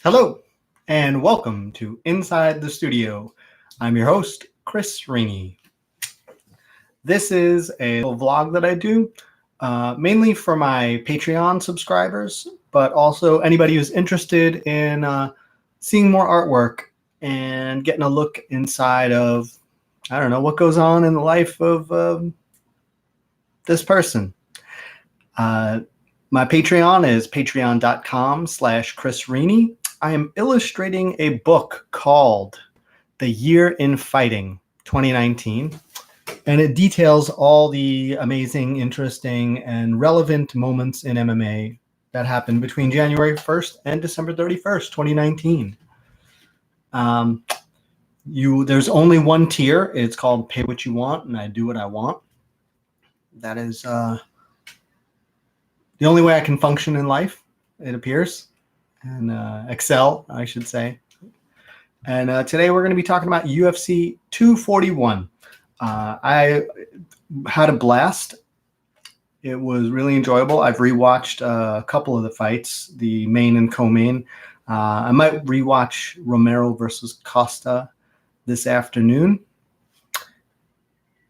Hello, and welcome to Inside the Studio. I'm your host, Chris Rainey. This is a little vlog that I do, mainly for my Patreon subscribers, but also anybody who's interested in seeing more artwork and getting a look inside of, I don't know, what goes on in the life of this person. My Patreon is patreon.com/Chris Rainey. I am illustrating a book called The Year in Fighting 2019, and it details all the amazing, interesting, and relevant moments in MMA that happened between January 1st and December 31st, 2019. There's only one tier. It's called Pay What You Want, and I do what I want. That is the only way I can function in life, it appears. And excel, I should say. And today we're going to be talking about UFC 241. I had a blast. It was really enjoyable. I've rewatched a couple of the fights, the main and co-main. I might rewatch Romero versus Costa this afternoon.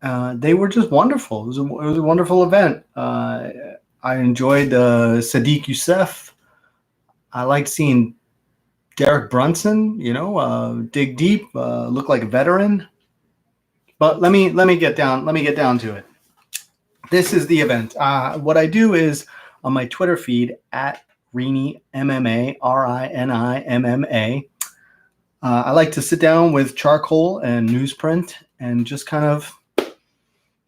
They were just wonderful. It was a wonderful event. I enjoyed Sadiq Youssef. I liked seeing Derek Brunson, dig deep, look like a veteran. But let me get down to it. This is the event. What I do is on my Twitter feed at Rainey MMA, RINIMMA. I like to sit down with charcoal and newsprint and just kind of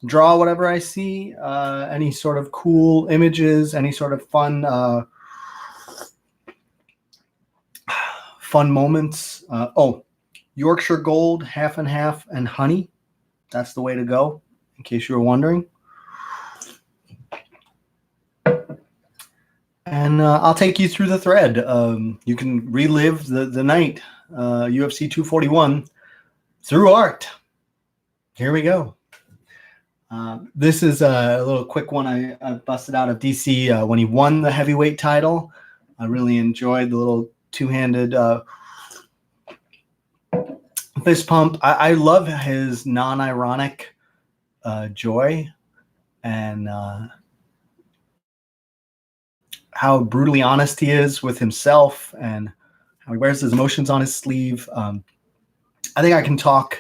draw whatever I see, any sort of cool images, any sort of fun moments. Yorkshire Gold, half and half, and honey. That's the way to go, in case you were wondering. And I'll take you through the thread. You can relive the night, UFC 241, through art. Here we go. This is a little quick one I busted out of DC when he won the heavyweight title. I really enjoyed the little two-handed fist pump. I love his non-ironic joy and how brutally honest he is with himself and how he wears his emotions on his sleeve. I think I can talk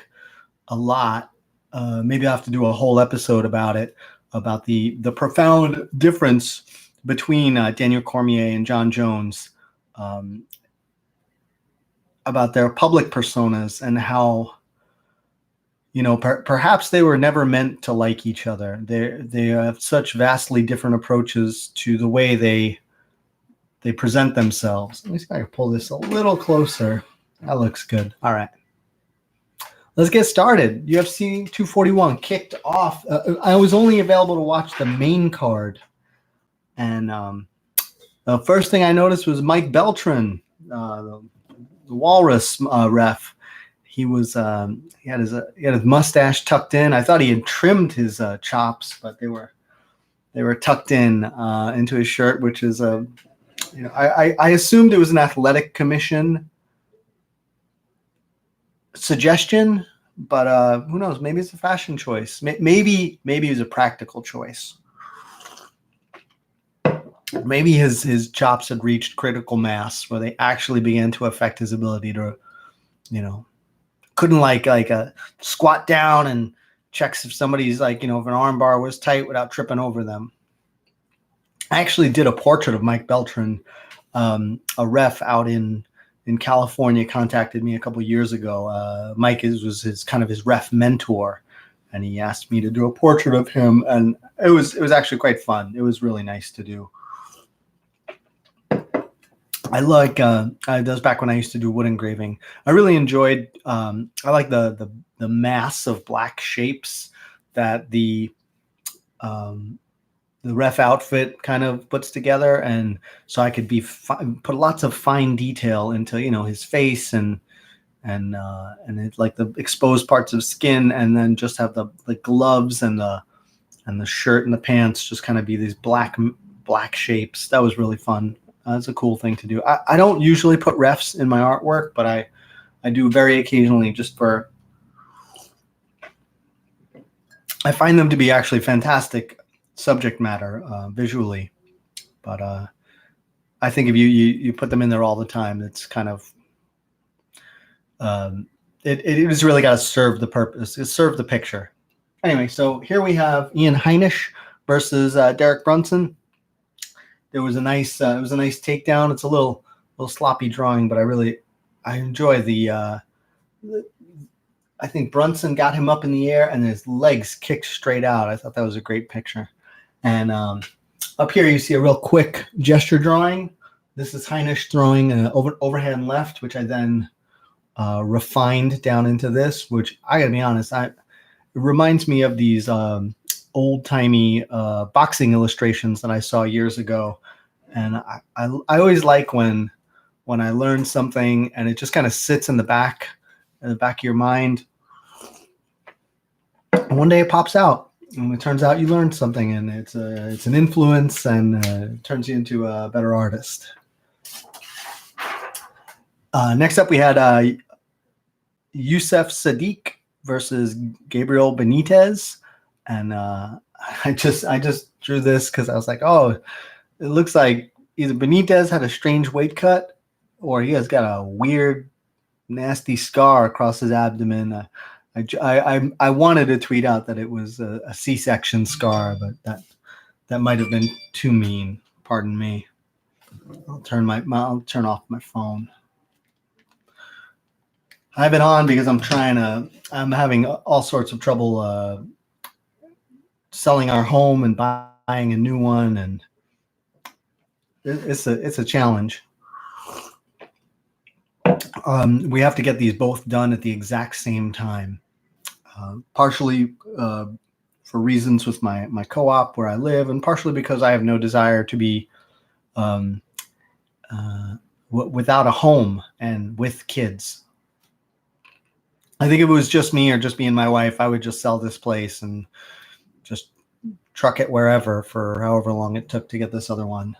a lot. Maybe I'll have to do a whole episode about it, about the profound difference between Daniel Cormier and John Jones, about their public personas and how, perhaps they were never meant to like each other. They have such vastly different approaches to the way they present themselves. Let me see if I can pull this a little closer. That looks good. All right. Let's get started. UFC 241 kicked off. I was only available to watch the main card. And the first thing I noticed was Mike Beltran, the Walrus ref. He was he had his mustache tucked in. I thought he had trimmed his chops, but they were tucked in into his shirt, which is I assumed it was an athletic commission suggestion, but who knows? Maybe it's a fashion choice. Maybe it was a practical choice. Maybe his chops had reached critical mass where they actually began to affect his ability to, couldn't like a squat down and checks if somebody's if an arm bar was tight without tripping over them. I actually did a portrait of Mike Beltran. A ref out in California contacted me a couple years ago. Mike was his ref mentor, and he asked me to do a portrait of him, and it was actually quite fun. It was really nice to do. I like that was back when I used to do wood engraving. I really enjoyed. I like the mass of black shapes that the ref outfit kind of puts together, and so I could put lots of fine detail into his face and it's like the exposed parts of skin, and then just have the gloves and the shirt and the pants just kind of be these black shapes. That was really fun. It's a cool thing to do. I don't usually put refs in my artwork, but I do very occasionally, just for, I find them to be actually fantastic subject matter visually. But I think if you put them in there all the time, it's kind of, it has really got to serve the purpose, serve the picture. Anyway, so here we have Ian Heinisch versus Derek Brunson. There was a nice, it was a nice takedown. It's a little sloppy drawing, but I enjoy the I think Brunson got him up in the air and his legs kicked straight out. I thought that was a great picture. And up here you see a real quick gesture drawing. This is Heinisch throwing an overhand left, which I then refined down into this, which I gotta be honest, it reminds me of these old-timey boxing illustrations that I saw years ago. And I always like when I learn something and it just kind of sits in the back of your mind. And one day it pops out, and it turns out you learned something, and it's an influence, and it turns you into a better artist. Next up, we had Youssef Sadiq versus Gabriel Benitez, and I just drew this because I was like, oh, it looks like either Benitez had a strange weight cut, or he has got a weird, nasty scar across his abdomen. I wanted to tweet out that it was a C-section scar, but that might have been too mean. Pardon me. I'll turn off my phone. I have it on because I'm having all sorts of trouble selling our home and buying a new one, and it's a challenge. We have to get these both done at the exact same time, partially for reasons with my co-op where I live, and partially because I have no desire to be without a home and with kids. I think if it was just me or just me and my wife, I would just sell this place and just truck it wherever for however long it took to get this other one.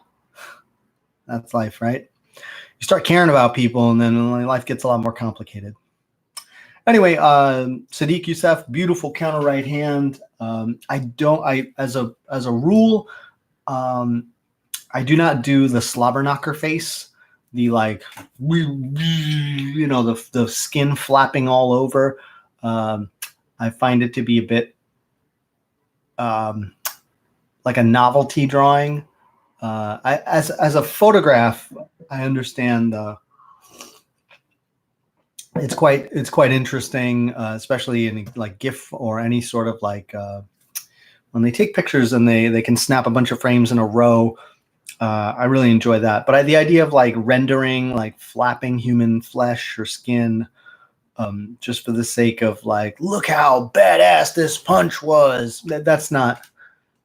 That's life, right? You start caring about people, and then life gets a lot more complicated. Anyway, Sadiq Youssef, beautiful counter right hand. As a rule, I do not do the slobber knocker face, the the skin flapping all over. I find it to be a bit like a novelty drawing. As a photograph, I understand it's quite interesting, especially in like GIF or any sort of when they take pictures and they can snap a bunch of frames in a row. I really enjoy that. But the idea of rendering flapping human flesh or skin, just for the sake of look how badass this punch was. That's not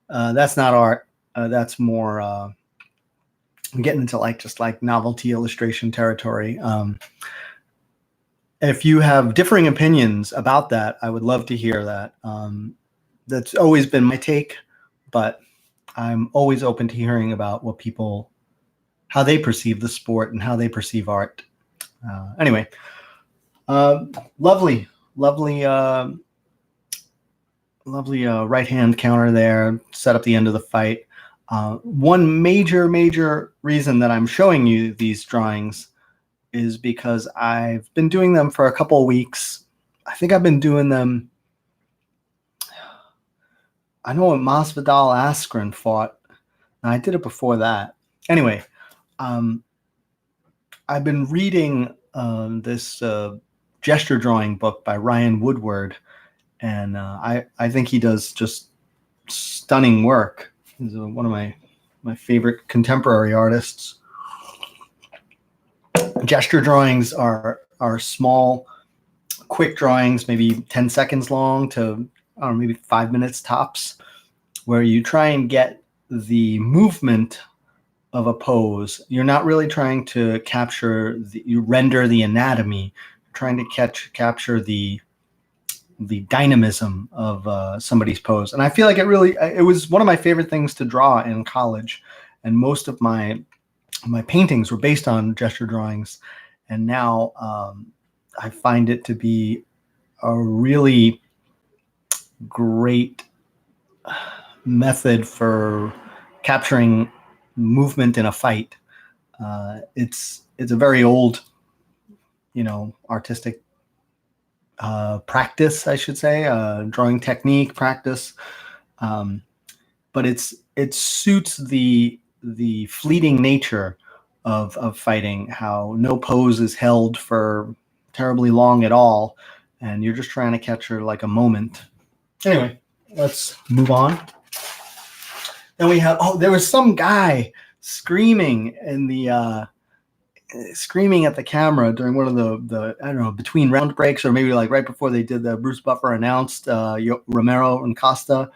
art. That's more getting into just novelty illustration territory. If you have differing opinions about that, I would love to hear that. That's always been my take, but I'm always open to hearing about how they perceive the sport and how they perceive art. Anyway, lovely right hand counter there, set up the end of the fight. One major reason that I'm showing you these drawings is because I've been doing them for a couple of weeks. I think I've been doing them. I know when Masvidal Askren fought, and I did it before that. Anyway, I've been reading this gesture drawing book by Ryan Woodward, and I think he does just stunning work. He's one of my favorite contemporary artists. Gesture drawings are small, quick drawings, maybe 10 seconds long to maybe 5 minutes tops, where you try and get the movement of a pose. You're not really trying to capture you render the anatomy. You're trying to capture the dynamism of somebody's pose. And I feel like it was one of my favorite things to draw in college. And most of my my paintings were based on gesture drawings, and now I find it to be a really great method for capturing movement in a fight. It's a very old, artistic practice, I should say, drawing technique practice, but it suits the fleeting nature of fighting. How no pose is held for terribly long at all, and you're just trying to capture like a moment. Anyway, let's move on. Then we have there was some guy screaming in the screaming at the camera during one of the I don't know, between round breaks, or maybe like right before they did the Bruce Buffer announced Romero and Costa.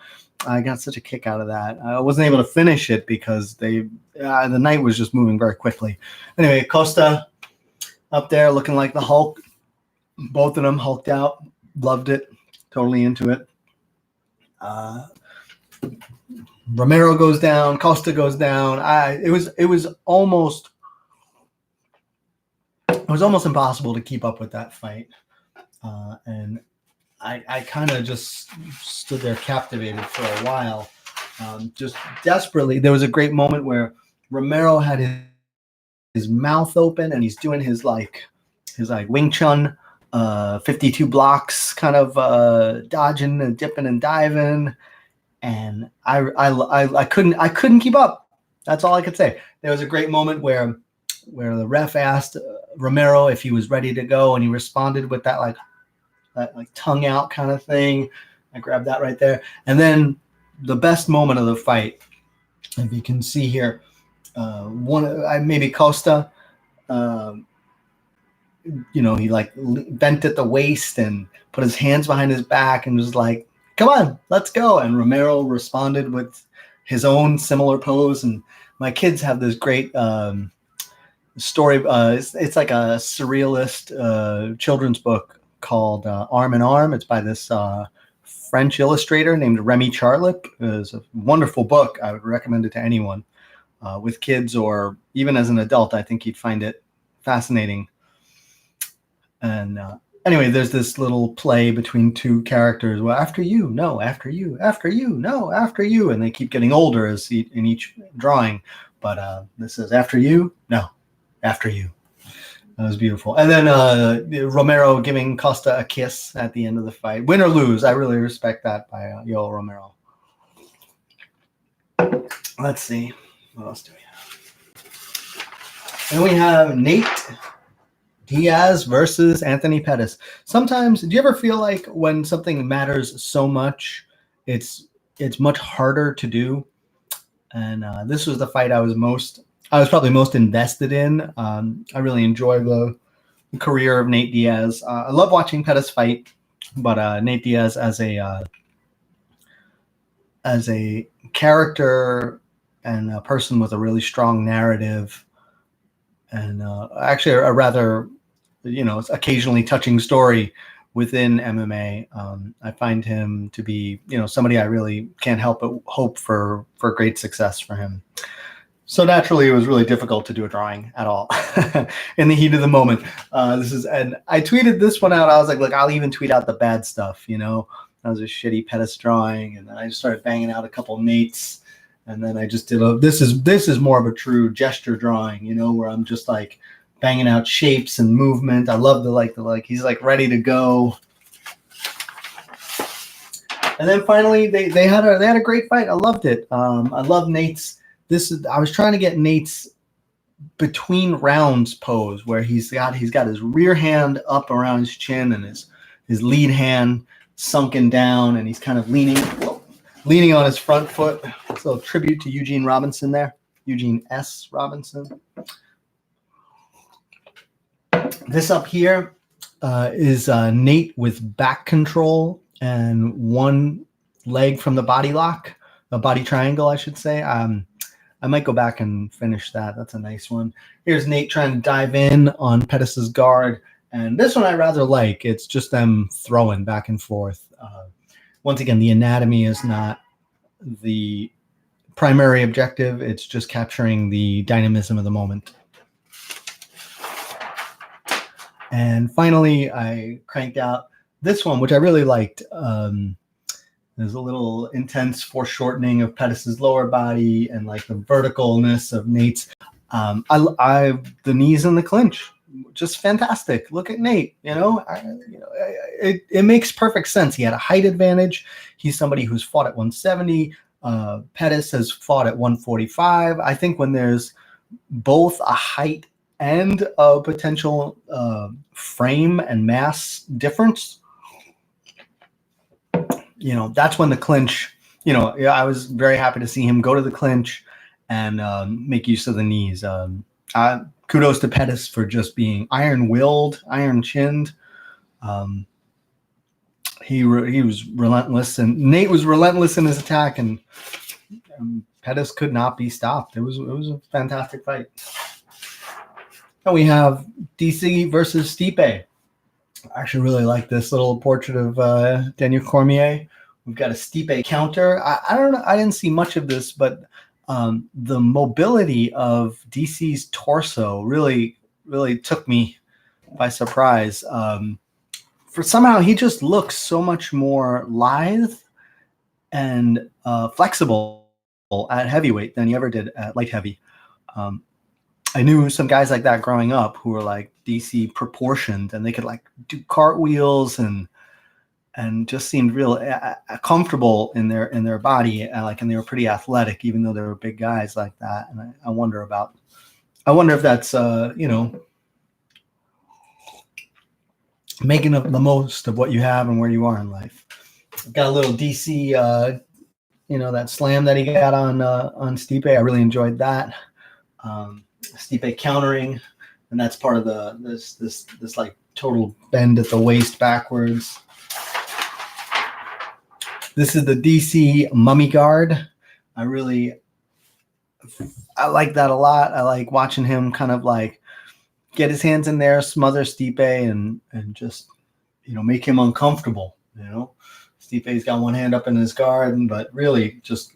I got such a kick out of that. I wasn't able to finish it because the night was just moving very quickly. Anyway, Costa up there looking like the Hulk. Both of them hulked out. Loved it. Totally into it. Romero goes down. Costa goes down. It was almost impossible to keep up with that fight, and I kind of just stood there captivated for a while, just desperately. There was a great moment where Romero had his mouth open and he's doing his Wing Chun 52 blocks, kind of dodging and dipping and diving, and I couldn't keep up. That's all I could say. There was a great moment where the ref asked Romero if he was ready to go, and he responded with that tongue out kind of thing. I grabbed that right there. And then the best moment of the fight, if you can see here, maybe Costa, he bent at the waist and put his hands behind his back and was like, "Come on, let's go." And Romero responded with his own similar pose. And my kids have this great story. It's like a surrealist children's book called Arm in Arm. It's by this French illustrator named Remy Charlip. It's a wonderful book. I would recommend it to anyone with kids, or even as an adult. I think you'd find it fascinating. And anyway, there's this little play between two characters. Well, after you, no, after you, after you, no, after you. And they keep getting older in each drawing. But this is after you, no, after you. That was beautiful. And then Romero giving Costa a kiss at the end of the fight. Win or lose, I really respect that by Yoel Romero. Let's see. What else do we have? And we have Nate Diaz versus Anthony Pettis. Sometimes, do you ever feel like when something matters so much, it's much harder to do? And this was the fight I was probably most invested in. I really enjoy the career of Nate Diaz. I love watching Pettis fight, but Nate Diaz as a character and a person with a really strong narrative, and actually a rather, occasionally touching story within MMA. I find him to be, somebody I really can't help but hope for great success for him. So naturally, it was really difficult to do a drawing at all in the heat of the moment. And I tweeted this one out. I was like, look, I'll even tweet out the bad stuff. That was a shitty Pettis drawing, and then I just started banging out a couple Nates, and then I just did this is more of a true gesture drawing, where I'm just like banging out shapes and movement. I love the he's like ready to go. And then finally, they had a great fight. I loved it. I love Nate's. I was trying to get Nate's between rounds pose, where he's got his rear hand up around his chin and his lead hand sunken down, and he's kind of leaning on his front foot. It's a little tribute to Eugene Robinson there, Eugene S. Robinson. This up here is Nate with back control and one leg from the body lock, a body triangle, I should say. I might go back and finish that. That's a nice one. Here's Nate trying to dive in on Pettis' guard. And this one I rather like. It's just them throwing back and forth. Once again, the anatomy is not the primary objective. It's just capturing the dynamism of the moment. And finally, I cranked out this one, which I really liked. There's a little intense foreshortening of Pettis' lower body and like the verticalness of Nate's. The knees in the clinch, just fantastic. Look at Nate. It makes perfect sense. He had a height advantage. He's somebody who's fought at 170. Pettis has fought at 145. I think when there's both a height and a potential frame and mass difference, that's when the clinch, I was very happy to see him go to the clinch and make use of the knees. Kudos to Pettis for just being iron-willed, iron-chinned. He was relentless, and Nate was relentless in his attack, and Pettis could not be stopped. It was a fantastic fight. And we have DC versus Stipe. I actually really like this little portrait of Daniel Cormier. We've got a Stipe counter. I don't know. I didn't see much of this, but the mobility of DC's torso really, really took me by surprise. For somehow he just looks so much more lithe and flexible at heavyweight than he ever did at light heavy. I knew some guys like that growing up who were like DC proportioned, and they could like do cartwheels and just seemed real comfortable in their body, and they were pretty athletic, even though they were big guys like that. And I wonder if that's making the most of what you have and where you are in life. Got a little DC, that slam that he got on Stipe. I really enjoyed that. Stipe countering, and that's part of this like total bend at the waist backwards. This is the DC mummy guard. I like that a lot. I like watching him kind of like get his hands in there, smother Stipe, and just make him uncomfortable. Stipe's got one hand up in his guard, but really just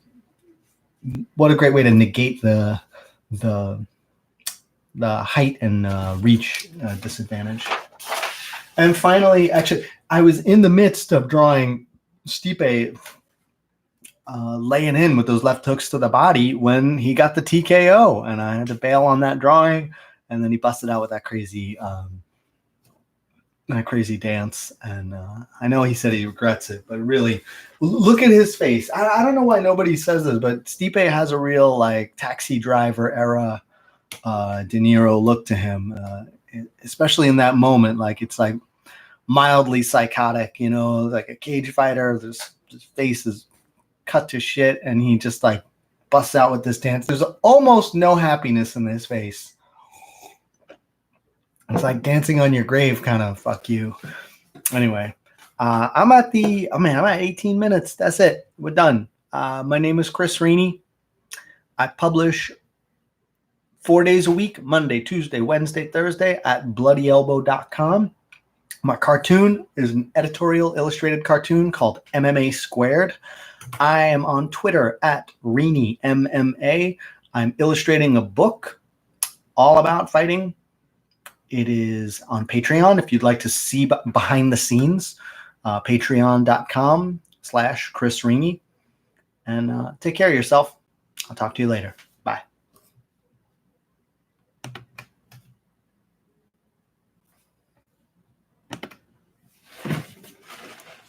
what a great way to negate the height and reach disadvantage. And finally, actually, I was in the midst of drawing Stipe laying in with those left hooks to the body when he got the TKO, and I had to bail on that drawing, and then he busted out with that crazy dance. And I know he said he regrets it, but really, look at his face. I don't know why nobody says this, but Stipe has a real like Taxi Driver era De Niro look to him, especially in that moment. Like it's like mildly psychotic, like a cage fighter. His face is cut to shit, and he just like busts out with this dance. There's almost no happiness in his face. It's like dancing on your grave, kind of. Fuck you. Anyway, I'm at 18 minutes. That's it. We're done. My name is Chris Rini. I publish 4 days a week, Monday, Tuesday, Wednesday, Thursday at bloodyelbow.com. My cartoon is an editorial illustrated cartoon called MMA Squared. I am on Twitter at Rini MMA. I'm illustrating a book all about fighting. It is on Patreon if you'd like to see behind the scenes. Patreon.com/Chris Rini. And take care of yourself. I'll talk to you later.